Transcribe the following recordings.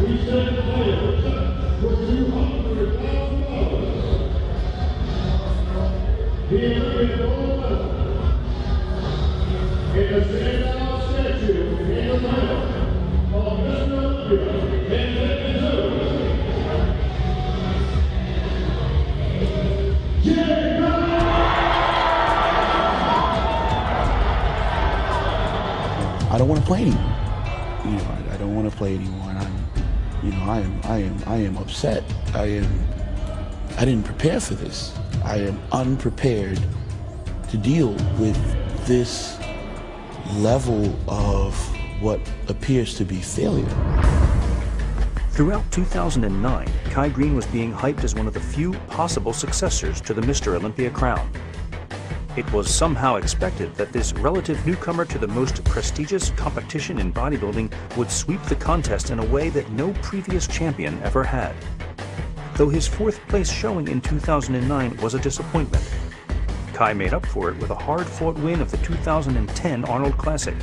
I don't want to play anymore. I don't want to play anymore, and I am upset. I didn't prepare for this. I am unprepared to deal with this level of what appears to be failure. Throughout 2009, Kai Greene was being hyped as one of the few possible successors to the Mr. Olympia crown. It was somehow expected that this relative newcomer to the most prestigious competition in bodybuilding would sweep the contest in a way that no previous champion ever had. Though his fourth place showing in 2009 was a disappointment, Kai made up for it with a hard-fought win of the 2010 Arnold Classic,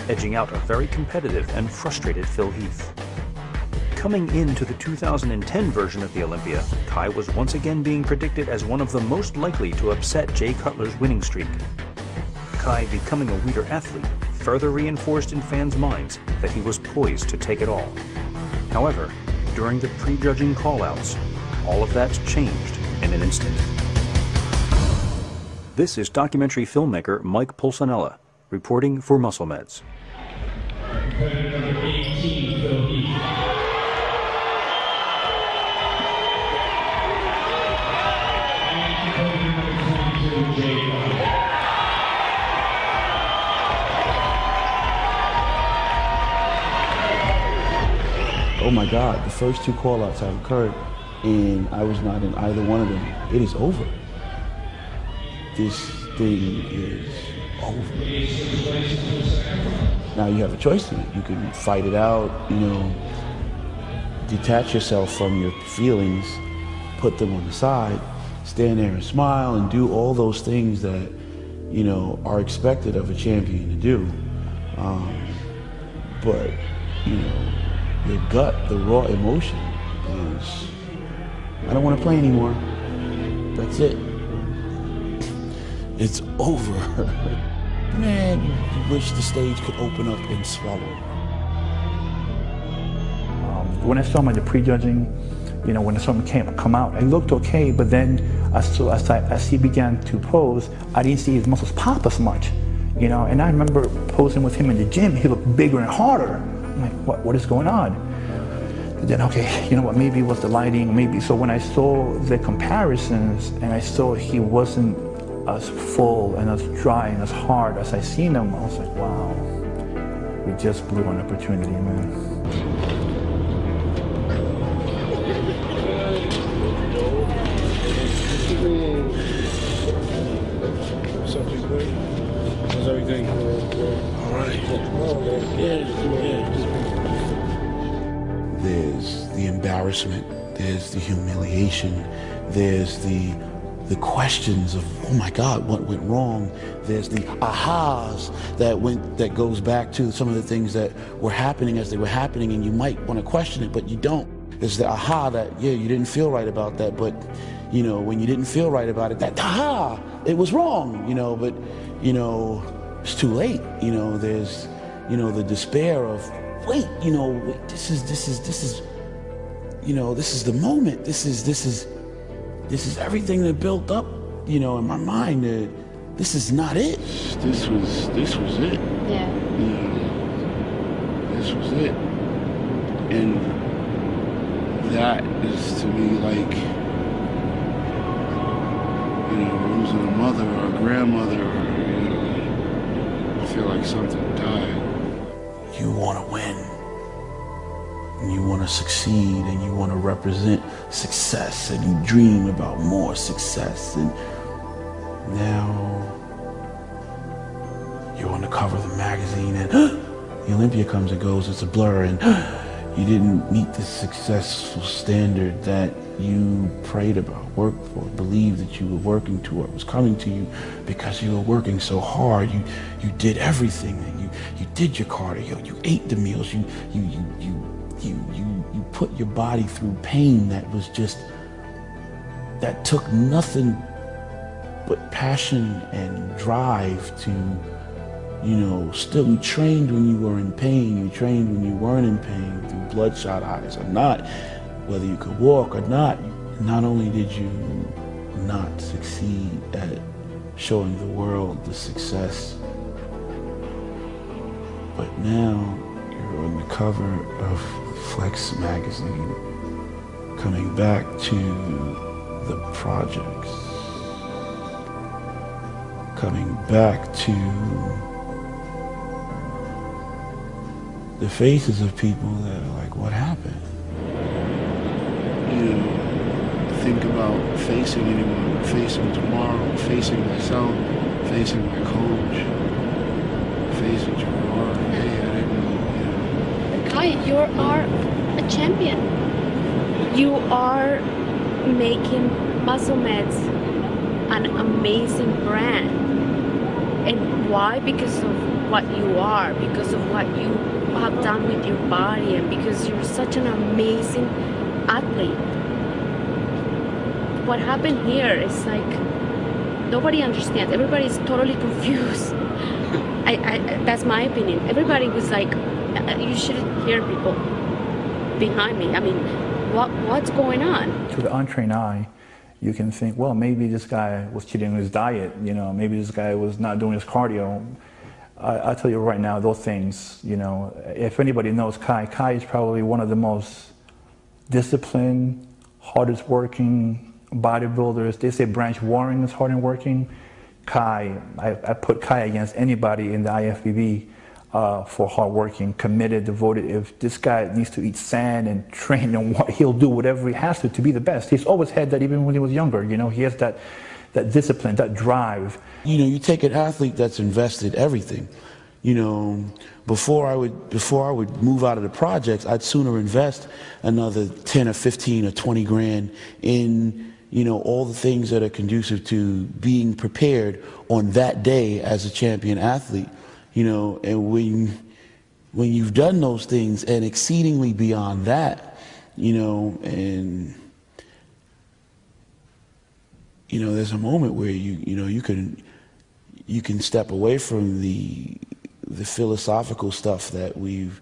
edging out a very competitive and frustrated Phil Heath. Coming into the 2010 version of the Olympia, Kai was once again being predicted as one of the most likely to upset Jay Cutler's winning streak. Kai becoming a weaker athlete further reinforced in fans' minds that he was poised to take it all. However, during the prejudging call-outs, all of that changed in an instant. This is documentary filmmaker Mike Pulcinella, reporting for Muscle Meds. Competitor number 18, Phil Heath. Oh my God, the first two call-outs have occurred and I was not in either one of them. It is over. This thing is over. Now you have a choice to make. You can fight it out, detach yourself from your feelings, put them on the side, stand there and smile and do all those things that, are expected of a champion to do. But, your gut, the raw emotion is, I don't want to play anymore. That's it. It's over. Man, you wish the stage could open up and swallow. When I saw him at the prejudging, when something come out, it looked okay, but then as he began to pose, I didn't see his muscles pop as much, and I remember posing with him in the gym, he looked bigger and harder. I'm like, what is going on? And then, okay, you know what, maybe it was the lighting, maybe. So when I saw the comparisons and I saw he wasn't as full and as dry and as hard as I seen him, I was like, wow, we just blew an opportunity, man. Something great. How's everything? All right. Yeah. There's the embarrassment, there's the humiliation, there's the questions of, oh my God, what went wrong? There's the ahas that goes back to some of the things that were happening as they were happening, and you might want to question it, but you don't. There's the aha that, yeah, you didn't feel right about that, but when you didn't feel right about it, that aha, it was wrong, but it's too late. There's the despair of, wait, this is the moment. This is everything that built up, in my mind. This is not it. This was it. Yeah. This was it. And that is to me like, losing a mother or a grandmother, I feel like something died. You want to win, and you want to succeed, and you want to represent success, and you dream about more success, and now you're on the cover of the magazine, and the Olympia comes and goes, it's a blur, and you didn't meet the successful standard that you prayed about, worked for, believed that you were working toward, was coming to you because you were working so hard. You did everything. You did your cardio. You ate the meals. You you put your body through pain that was just, that took nothing but passion and drive to, you know, still you trained when you were in pain, you trained when you weren't in pain, through bloodshot eyes or not, whether you could walk or not. Not only did you not succeed at showing the world the success, but now you're on the cover of Flex magazine, coming back to the projects, coming back to the faces of people that are like, what happened? You think about facing anyone, facing tomorrow, facing myself, facing my coach, facing Gerard. Hey, I didn't know, you know. Kai, you are a champion. You are making Muscle Meds an amazing brand. And why? Because of what you are, because of what you have done with your body, and because you're such an amazing athlete. What happened here is like nobody understands. Everybody's totally confused. That's my opinion. Everybody was like, you shouldn't hear people behind me. I mean, what's going on? To the untrained eye, you can think, well, maybe this guy was cheating on his diet. You know, maybe this guy was not doing his cardio. I tell you right now, those things, you know, if anybody knows Kai is probably one of the most disciplined, hardest working bodybuilders. They say Branch Warren is hard and working. Kai, I put Kai against anybody in the IFBB for hard working, committed, devoted. If this guy needs to eat sand and train and what, he'll do whatever he has to be the best. He's always had that even when he was younger. You know, he has that discipline, that drive. You know, you take an athlete that's invested everything. You know, before I would move out of the projects, I'd sooner invest another 10 or 15 or 20 grand in, you know, all the things that are conducive to being prepared on that day as a champion athlete. You know, and when you've done those things and exceedingly beyond that, you know, and you know, there's a moment where you can step away from the philosophical stuff that we've,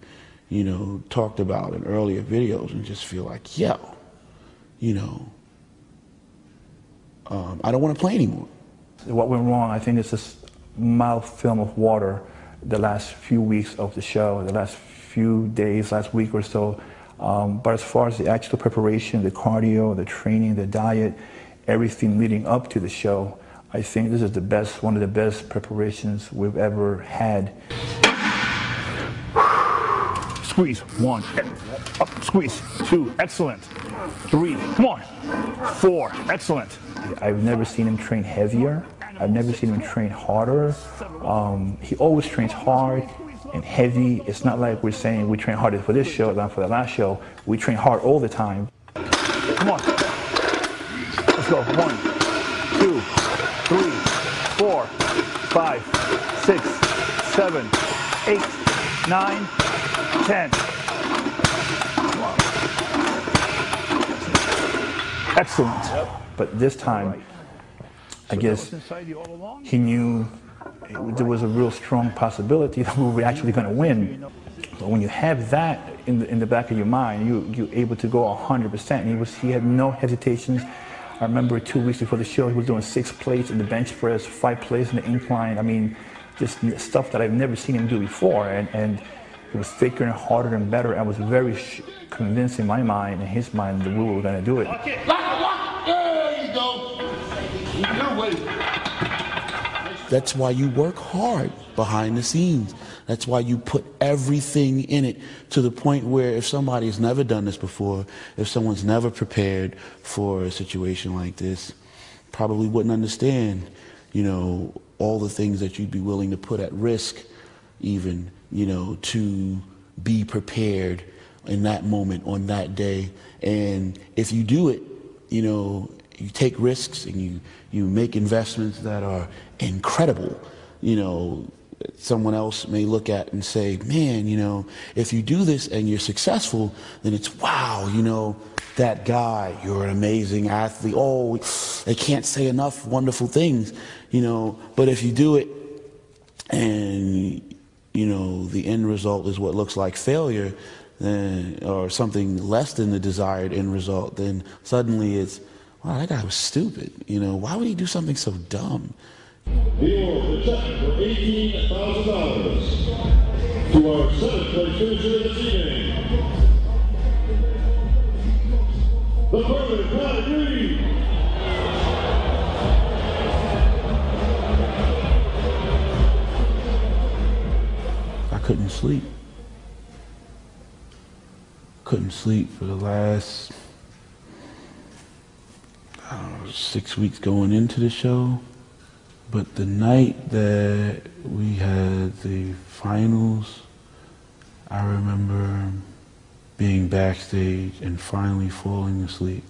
you know, talked about in earlier videos and just feel like, yo, you know, I don't want to play anymore. What went wrong, I think it's this mild film of water the last few weeks of the show, the last few days, last week or so. But as far as the actual preparation, the cardio, the training, the diet, everything leading up to the show, I think this is the best, one of the best preparations we've ever had. Squeeze, 1, up, squeeze, 2, excellent, 3, come on, 4, excellent. I've never seen him train heavier. I've never seen him train harder. He always trains hard and heavy. It's not like we're saying we train harder for this show than for the last show. We train hard all the time. Come on. Let's go. 1, 2, 3, 4, 5, 6, 7, 8, 9, 10. Excellent. But this time, I guess he knew there was a real strong possibility that we were actually going to win. But when you have that in the back of your mind, you're able to go 100%. He had no hesitations. I remember 2 weeks before the show, he was doing 6 plates in the bench press, 5 plates in the incline. I mean, just stuff that I've never seen him do before. And it was thicker and harder and better. I was very convinced in my mind, in his mind, that we were going to do it. There you go. You're waiting. That's why you work hard behind the scenes. That's why you put everything in it, to the point where if somebody's never done this before, if someone's never prepared for a situation like this, probably wouldn't understand, you know, all the things that you'd be willing to put at risk, even, you know, to be prepared in that moment, on that day. And if you do it, you know, you take risks and you make investments that are incredible, you know, someone else may look at and say, man, you know, if you do this and you're successful, then it's, wow, you know, that guy, you're an amazing athlete. Oh, they can't say enough wonderful things, you know. But if you do it and, you know, the end result is what looks like failure, then, or something less than the desired end result, then suddenly it's, wow, that guy was stupid. You know, why would he do something so dumb? The award, the check for $18,000 to our 7th place finisher this evening, the perfect Greene. I couldn't sleep. Couldn't sleep for the last, I don't know, 6 weeks going into the show. But the night that we had the finals, I remember being backstage and finally falling asleep.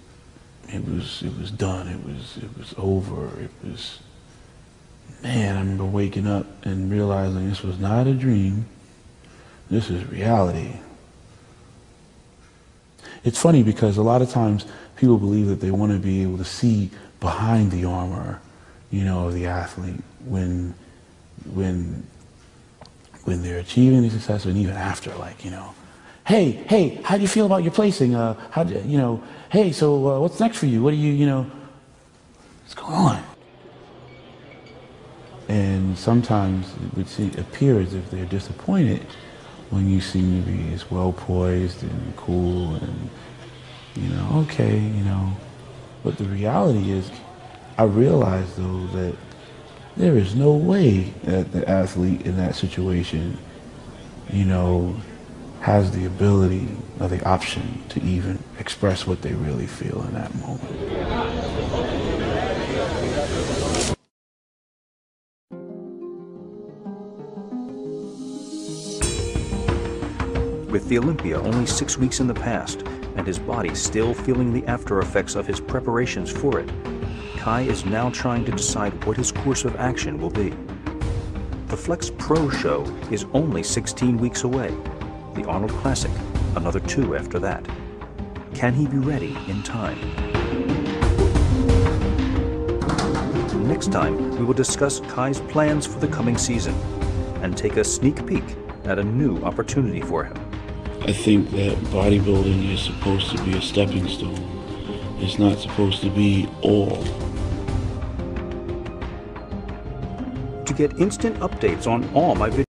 It was done. It was over. It was, man, I remember waking up and realizing this was not a dream. This is reality. It's funny because a lot of times people believe that they want to be able to see behind the armor, you know, of the athlete when they're achieving the success, and even after, like, you know, hey, how do you feel about your placing? How do you know? Hey, so what's next for you? What do you know? What's going on? And sometimes it would appear as if they're disappointed when you seem to be as well poised and cool and, you know, okay, you know. But the reality is, I realize though that there is no way that the athlete in that situation, you know, has the ability or the option to even express what they really feel in that moment. With the Olympia only 6 weeks in the past, and his body still feeling the after effects of his preparations for it, Kai is now trying to decide what his course of action will be. The Flex Pro show is only 16 weeks away. The Arnold Classic, another 2 after that. Can he be ready in time? Next time, we will discuss Kai's plans for the coming season and take a sneak peek at a new opportunity for him. I think that bodybuilding is supposed to be a stepping stone. It's not supposed to be all. To get instant updates on all my videos,